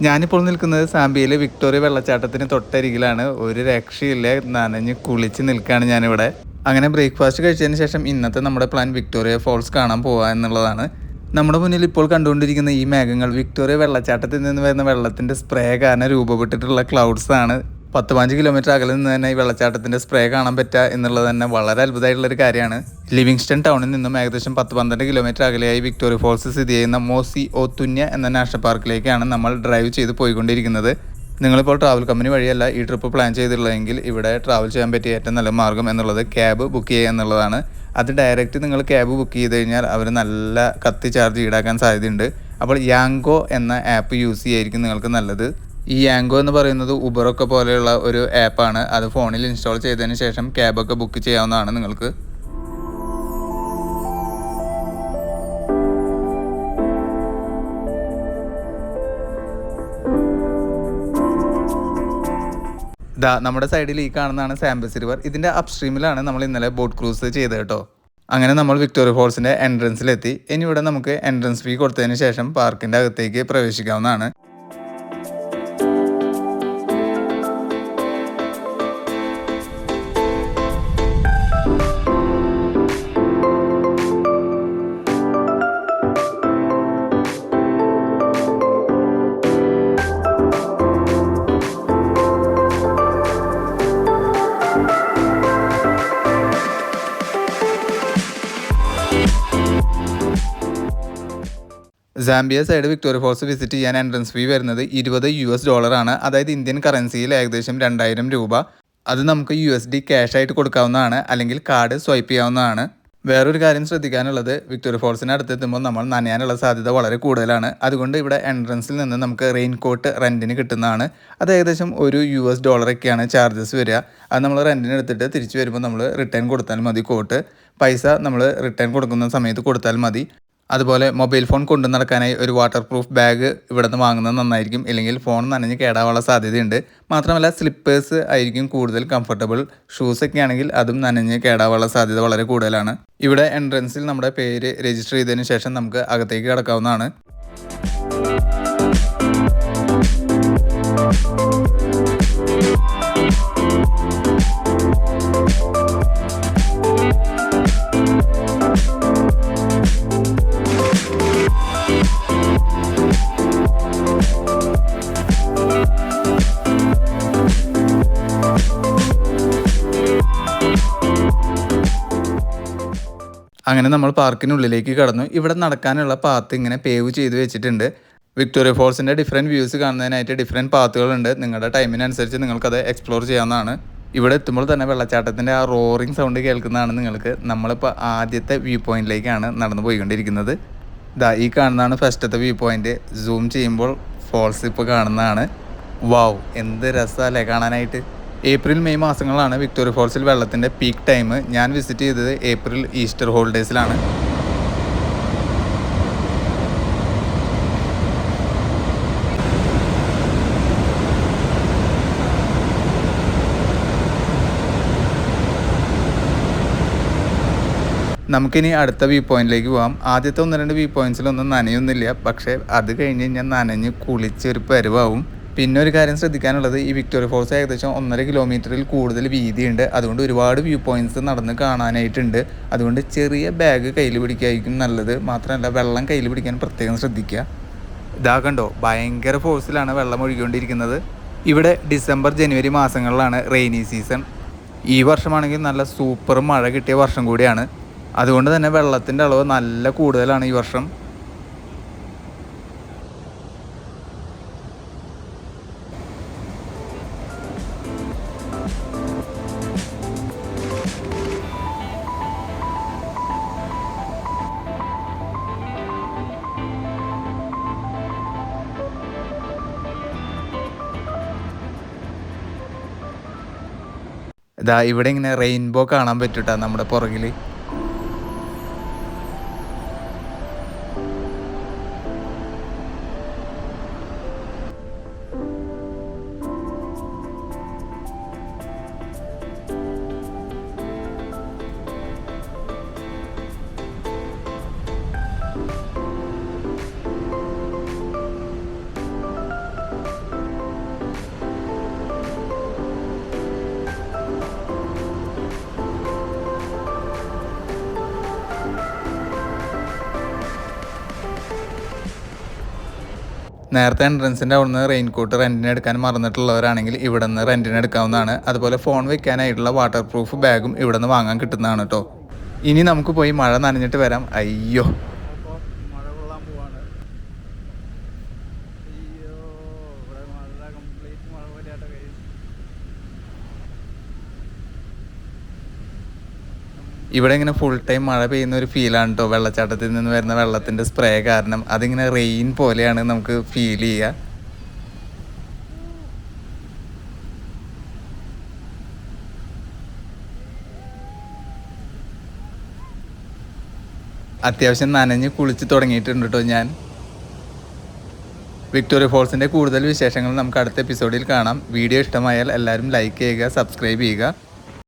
ഞാനിപ്പോൾ നിൽക്കുന്നത് സാംബിയയിലെ വിക്ടോറിയ വെള്ളച്ചാട്ടത്തിന് തൊട്ടരികിലാണ്. ഒരു രക്ഷയില്ല, നനഞ്ഞ് കുളിച്ച് നിൽക്കുകയാണ് ഞാനിവിടെ. അങ്ങനെ ബ്രേക്ക്ഫാസ്റ്റ് കഴിച്ചതിന് ശേഷം ഇന്നത്തെ നമ്മുടെ പ്ലാൻ വിക്ടോറിയ ഫോൾസ് കാണാൻ പോവുക എന്നുള്ളതാണ്. നമ്മുടെ മുന്നിൽ ഇപ്പോൾ കണ്ടുകൊണ്ടിരിക്കുന്ന ഈ മേഘങ്ങൾ വിക്ടോറിയ വെള്ളച്ചാട്ടത്തിൽ നിന്ന് വരുന്ന വെള്ളത്തിൻ്റെ സ്പ്രേ കാരണം രൂപപ്പെട്ടിട്ടുള്ള ക്ലൗഡ്സ് ആണ്. 10-15 കിലോമീറ്റർ അകലെ നിന്ന് തന്നെ ഈ വെള്ളച്ചാട്ടത്തിൻ്റെ സ്പ്രേ കാണാൻ പറ്റുക എന്നുള്ളത് തന്നെ വളരെ അത്ഭുതമായിട്ടുള്ളൊരു കാര്യമാണ്. ലിവിങ്സ്റ്റൺ ടൗണിൽ നിന്നും ഏകദേശം 10-12 കിലോമീറ്റർ അകലെയായി വിക്ടോറിയ ഫോൾസ് സ്ഥിതി ചെയ്യുന്ന മോസി ഓത്തുന്യ എന്ന നാഷണൽ പാർക്കിലേക്കാണ് നമ്മൾ ഡ്രൈവ് ചെയ്ത് പോയിക്കൊണ്ടിരിക്കുന്നത്. നിങ്ങളിപ്പോൾ ട്രാവൽ കമ്പനി വഴിയല്ല ഈ ട്രിപ്പ് പ്ലാൻ ചെയ്തിട്ടുള്ളതെങ്കിൽ ഇവിടെ ട്രാവൽ ചെയ്യാൻ പറ്റിയ ഏറ്റവും നല്ല മാർഗ്ഗം എന്നുള്ളത് ക്യാബ് ബുക്ക് ചെയ്യുക എന്നുള്ളതാണ്. അത് ഡയറക്റ്റ് നിങ്ങൾ ക്യാബ് ബുക്ക് ചെയ്ത് കഴിഞ്ഞാൽ അവർ നല്ല കത്തി ചാർജ് ഈടാക്കാൻ സാധ്യതയുണ്ട്. അപ്പോൾ യാങ്കോ എന്ന ആപ്പ് യൂസ് ചെയ്യായിരിക്കും നിങ്ങൾക്ക് നല്ലത്. ഈ യാങ്കോ എന്ന് പറയുന്നത് ഉബറൊക്കെ പോലെയുള്ള ഒരു ആപ്പാണ്. അത് ഫോണിൽ ഇൻസ്റ്റാൾ ചെയ്തതിന് ശേഷം ക്യാബൊക്കെ ബുക്ക് ചെയ്യാവുന്നതാണ് നിങ്ങൾക്ക്. നമ്മുടെ സൈഡിൽ ഈ കാണുന്നതാണ് സാംബസ് റിവർ. ഇതിൻ്റെ അപ്സ്ട്രീമിലാണ് നമ്മൾ ഇന്നലെ ബോട്ട് ക്രൂസ് ചെയ്തത് കേട്ടോ. അങ്ങനെ നമ്മൾ വിക്ടോറിയ ഫോൾസിൻ്റെ എൻട്രൻസിലെത്തി. ഇനി ഇവിടെ നമുക്ക് എൻട്രൻസ് ഫീ കൊടുത്തതിന് ശേഷം പാർക്കിൻ്റെ അകത്തേക്ക് പ്രവേശിക്കാവുന്നതാണ്. Zambia side Victoria Falls visit ചെയ്യാൻ എൻട്രൻസ് ഫീ വരുന്നത് $20 അതായത് ഇന്ത്യൻ കറൻസിയിൽ ഏകദേശം 2000 രൂപ. അത് നമുക്ക് USD ക്യാഷ് ആയിട്ട് കൊടുക്കാവുന്നതാണ്, അല്ലെങ്കിൽ കാർഡ് സ്വൈപ്പ് ചെയ്യാവുന്നതാണ്. വേറൊരു കാര്യം ശ്രദ്ധിക്കാനുള്ളത്, വിക്ടോറിയ ഫോൾസിന് അടുത്തെത്തുമ്പോൾ നമ്മൾ നനയാനുള്ള സാധ്യത വളരെ കൂടുതലാണ്. അതുകൊണ്ട് ഇവിടെ എൻട്രൻസിൽ നിന്ന് നമുക്ക് റെയിൻ കോട്ട് റെൻറ്റിന് കിട്ടുന്നതാണ്. അത് ഏകദേശം $1 ചാർജസ് വരിക. അത് നമ്മൾ റെൻറ്റിന് എടുത്തിട്ട് തിരിച്ചു വരുമ്പോൾ നമ്മൾ റിട്ടേൺ കൊടുത്താൽ മതി. കോട്ട് പൈസ നമ്മൾ റിട്ടേൺ കൊടുക്കുന്ന സമയത്ത് കൊടുത്താൽ മതി. അതുപോലെ മൊബൈൽ ഫോൺ കൊണ്ടു നടക്കാനായി ഒരു വാട്ടർ പ്രൂഫ് ബാഗ് ഇവിടെ നിന്ന് വാങ്ങുന്നത് നന്നായിരിക്കും, ഇല്ലെങ്കിൽ ഫോൺ നനഞ്ഞ് കേടാവാനുള്ള സാധ്യതയുണ്ട്. മാത്രമല്ല സ്ലിപ്പേഴ്സ് ആയിരിക്കും കൂടുതൽ കംഫർട്ടബിൾ. ഷൂസൊക്കെ ആണെങ്കിൽ അതും നനഞ്ഞ് കേടാവാനുള്ള സാധ്യത വളരെ കൂടുതലാണ്. ഇവിടെ എൻട്രൻസിൽ നമ്മുടെ പേര് രജിസ്റ്റർ ചെയ്തതിന് ശേഷം നമുക്ക് അകത്തേക്ക് കടക്കാവുന്നതാണ്. അങ്ങനെ നമ്മൾ പാർക്കിനുള്ളിലേക്ക് കടന്നു. ഇവിടെ നടക്കാനുള്ള പാത്ത് ഇങ്ങനെ പേവ് ചെയ്ത് വെച്ചിട്ടുണ്ട്. വിക്ടോറിയ ഫോൾസിൻ്റെ ഡിഫറെൻറ്റ് വ്യൂസ് കാണുന്നതിനായിട്ട് ഡിഫറെൻറ്റ് പാത്തുകളുണ്ട്. നിങ്ങളുടെ ടൈമിനനുസരിച്ച് നിങ്ങൾക്കത് എക്സ്പ്ലോർ ചെയ്യാവുന്നതാണ്. ഇവിടെ എത്തുമ്പോൾ തന്നെ വെള്ളച്ചാട്ടത്തിൻ്റെ ആ റോറിങ് സൗണ്ട് കേൾക്കുന്നതാണ് നിങ്ങൾക്ക്. നമ്മളിപ്പോൾ ആദ്യത്തെ വ്യൂ പോയിന്റിലേക്കാണ് നടന്നു പോയിക്കൊണ്ടിരിക്കുന്നത്. ഈ കാണുന്നതാണ് ഫസ്റ്റത്തെ വ്യൂ പോയിന്റ്. സൂം ചെയ്യുമ്പോൾ ഫോൾസ് ഇപ്പോൾ കാണുന്നതാണ്. വാവ്, എന്ത് രസമല്ലേ കാണാനായിട്ട്. ഏപ്രിൽ മെയ് മാസങ്ങളാണ് വിക്ടോറിയ ഫോൾസിൽ വെള്ളത്തിൻ്റെ പീക്ക് ടൈം. ഞാൻ വിസിറ്റ് ചെയ്തത് ഏപ്രിൽ ഈസ്റ്റർ ഹോളിഡേയ്സിലാണ്. നമുക്കിനി അടുത്ത വ്യൂ പോയിന്റിലേക്ക് പോകാം. ആദ്യത്തെ 1-2 വ്യൂ പോയിന്റ്സിലൊന്നും നനയൊന്നുമില്ല, പക്ഷേ അത് കഴിഞ്ഞ് ഞാൻ നനഞ്ഞ് കുളിച്ചൊരു പരുവാവും. പിന്നെ ഒരു കാര്യം ശ്രദ്ധിക്കാനുള്ളത്, ഈ വിക്ടോറിയ ഫോൾസ് ഏകദേശം 1.5 കിലോമീറ്ററിൽ കൂടുതൽ വീതിയുണ്ട്. അതുകൊണ്ട് ഒരുപാട് വ്യൂ പോയിന്റ്സ് നടന്ന് കാണാനായിട്ടുണ്ട്. അതുകൊണ്ട് ചെറിയ ബാഗ് കയ്യിൽ പിടിക്കായിരിക്കും നല്ലത്. മാത്രമല്ല വെള്ളം കയ്യിൽ പിടിക്കാൻ പ്രത്യേകം ശ്രദ്ധിക്കുക. കണ്ടോ, ഭയങ്കര ഫോഴ്സിലാണ് വെള്ളം ഒഴുകിക്കൊണ്ടിരിക്കുന്നത്. ഇവിടെ ഡിസംബർ ജനുവരി മാസങ്ങളിലാണ് റെയിനി സീസൺ. ഈ വർഷമാണെങ്കിൽ നല്ല സൂപ്പർ മഴ കിട്ടിയ വർഷം കൂടിയാണ്. അതുകൊണ്ട് തന്നെ വെള്ളത്തിൻ്റെ അളവ് നല്ല കൂടുതലാണ് ഈ വർഷം. ഇവിടെ ഇങ്ങനെ റെയിൻബോ കാണാൻ പറ്റൂട്ടാ നമ്മുടെ പുറകിൽ. നേരത്തെ എൻട്രൻസിൻ്റെ അവിടുന്ന് റെയിൻകോട്ട് റെൻറ്റിന് എടുക്കാൻ മറന്നിട്ടുള്ളവരാണെങ്കിൽ ഇവിടെ നിന്ന് റെൻറ്റിന് എടുക്കാവുന്നതാണ്. അതുപോലെ ഫോൺ വെക്കാനായിട്ടുള്ള വാട്ടർ പ്രൂഫ് ബാഗും ഇവിടെ നിന്ന് വാങ്ങാൻ കിട്ടുന്നതാണ് കേട്ടോ. ഇനി നമുക്ക് പോയി മഴ നനഞ്ഞിട്ട് വരാം. അയ്യോ, മഴ കൊള്ളാൻ പോവാണ്. അയ്യോ, ഇവിടെ മഴ കംപ്ലീറ്റ് മഴ പോലെയാട്ടോ കഴിയും. ഇവിടെ ഇങ്ങനെ ഫുൾ ടൈം മഴ പെയ്യുന്ന ഒരു ഫീലാണ് കേട്ടോ. വെള്ളച്ചാട്ടത്തിൽ നിന്ന് വരുന്ന വെള്ളത്തിൻ്റെ സ്പ്രേ കാരണം അതിങ്ങനെ റെയിൻ പോലെയാണ് നമുക്ക് ഫീൽ ചെയ്യുക. അത്യാവശ്യം നനഞ്ഞ് കുളിച്ച് തുടങ്ങിയിട്ടുണ്ട് കേട്ടോ ഞാൻ. വിക്ടോറിയ ഫോൾസിൻ്റെ കൂടുതൽ വിശേഷങ്ങൾ നമുക്ക് അടുത്ത എപ്പിസോഡിൽ കാണാം. വീഡിയോ ഇഷ്ടമായാൽ എല്ലാവരും ലൈക്ക് ചെയ്യുക, സബ്സ്ക്രൈബ് ചെയ്യുക.